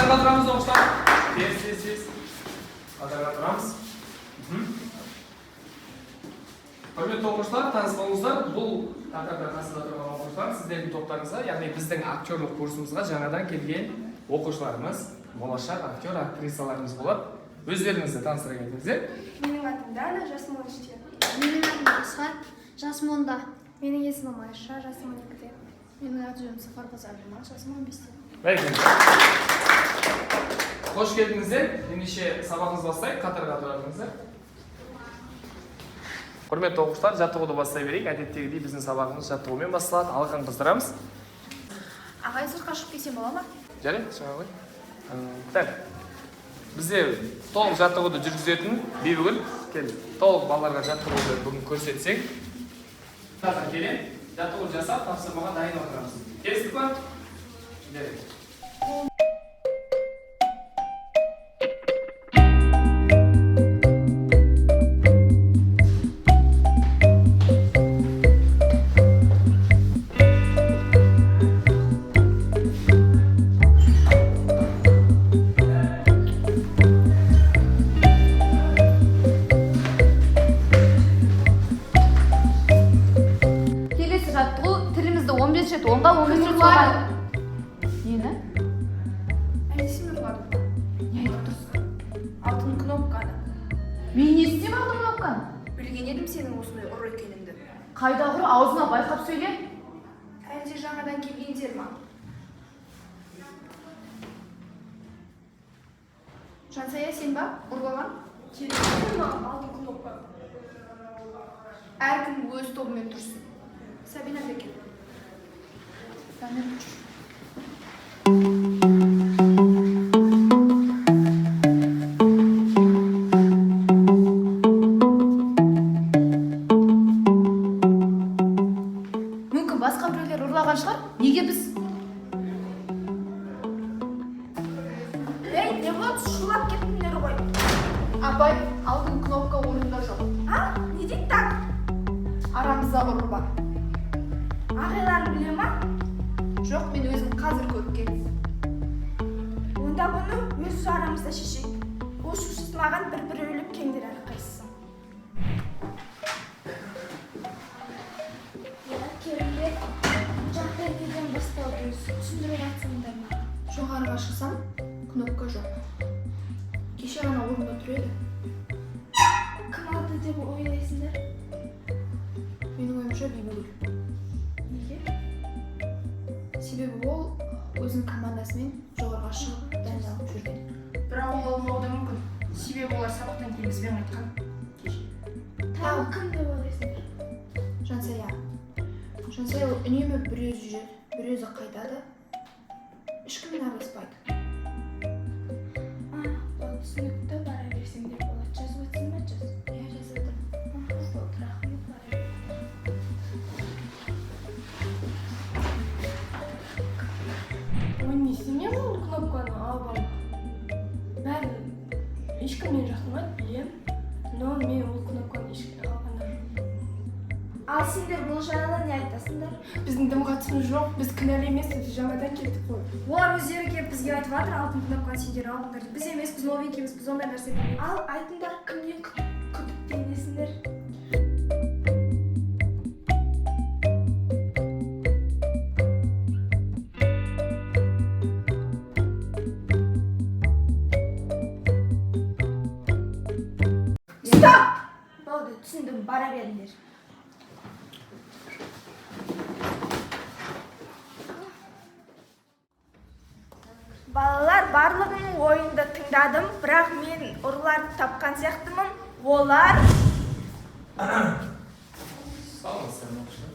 Қатарға тұрамыз оқушылар. Тез. Қатарға тұрамыз. Құрметті оқушылар, таныс болыңыздар. Бұл қатарда қасында тұрған оқушылар сіздердің топтарыңызға, яғни біздің актерлік курсымызға жаңадан келген оқушыларымыз, болашақ актер, актрисаларымыз болады. Өздеріңізді таныстыра кетіңіздер. Менің атым Дана, жасым 13-те. Менің атым Асхат, жасым 10-да. Менің есімім Айша, жасым 12-те. Менің аты-жөнім Сафарқызы Әлима, жасым 15-те. Бәрекелді. Қош келдіңіздер. Ендеше сабағымыз бастайық. Қатарға тұрыңыздар. Құрметті оқушылар, жаттығуды бастай берейік. Әдеттегідей біздің сабағымыз жаттығумен басталады. Алақан қыздырамыз. Ағай сыртқа шығып келсем бола ма? Жарайды, шыға ғой. Так. Бізде толық жаттығуды жүргізетін Бибігүл. Кел, толық балаларға жаттығуды бүгін көрсетсең. Қазір келем, жаттығу жасап, тапсырмаға дайын отырамыз. Келістік па? Жарайды. Келесі жаттығу тілімізді 15 рет оңға 15 рет солға. Нені? Әнесім ұрлады. Не айтып тұрсың? Алтын кнопканы. Мен не істеймін алтын кнопканы? Білген едім сенің осындай ұры екеніңді. Қайда құры аузына байқап сөйле. Әлде жаңадан келгендер ма? Жансая сен ба? Ұрлаған? Келгендер ма? Алтын кнопка. Әркім өз тобымен тұрсын. Сабина Бекет. Мүмкін басқа біреулер ұрлаған шығар? Неге біз? Ей, не болады? Шулап кеттіңдер ғой. Апай, алтын кнопка орнында жоқ. А? Не дейді так? Арамызда ұры бар. Ағайларын біле ма? Жоқ, мен өзім қазір көріп келдім. Онда бұны өз арамызда шешейік. Ол шушысымаған бір өліп кеңдер әрқайсысы. Керімбек, жағдай неден басталды өзі? Түсіндіріп жатсыңдар ма? Жоғарыға шықсам, кнопка жоқ. Кеше ғана орнында тұр еді. Кім алды деп ойлайсыңдар? Менің ойымша Бибігүл. Неге? Себебі ол өзінің командасымен жоғарыға шығып дайындалып жүрген. Бірақ ол болмауы да мүмкін. Себебі олар сабақтан кейін бізбен айтқан кеше. Тағы кім деп ойлайсыңдар? Жансая. Жансая үнемі бір өзі жүреді, бір өзі қайтады. Ешкіммен араласпайды. Бұл түсінікті, бара берсең деп болады. Жазып өтсің ба? Жаз. Иә, жазып отырмын. Болды, рахмет, бара бер. Ой, не істемей ол кнопканы алып алма. Бәрін ешкім мен жақтырмайды, білем. Но мен ол кнопканы ешкім алғандар жоқ. Ал сендер бұл жаңада не айтасыңдар? Біздің дым қатысымыз жоқ, біз кінәлі емеспіз, жаңадан келдік қой. Олар өздері келіп бізге айтып жатыр, алтын кнопканы сендер алдыңдар. Біз емес, біз новенькийміз, біз ондай нәрсе білмейміз. Ал айтыңдар, кімнен күдіктенесіңдер? Стоп! Болды, түсіндім, бара беріңдер. Балалар, барлығының ойынды тыңдадым, бірақ мен ұрыларды тапқан сияқтымын. Олар... Салыңыз сәлем оқушылар.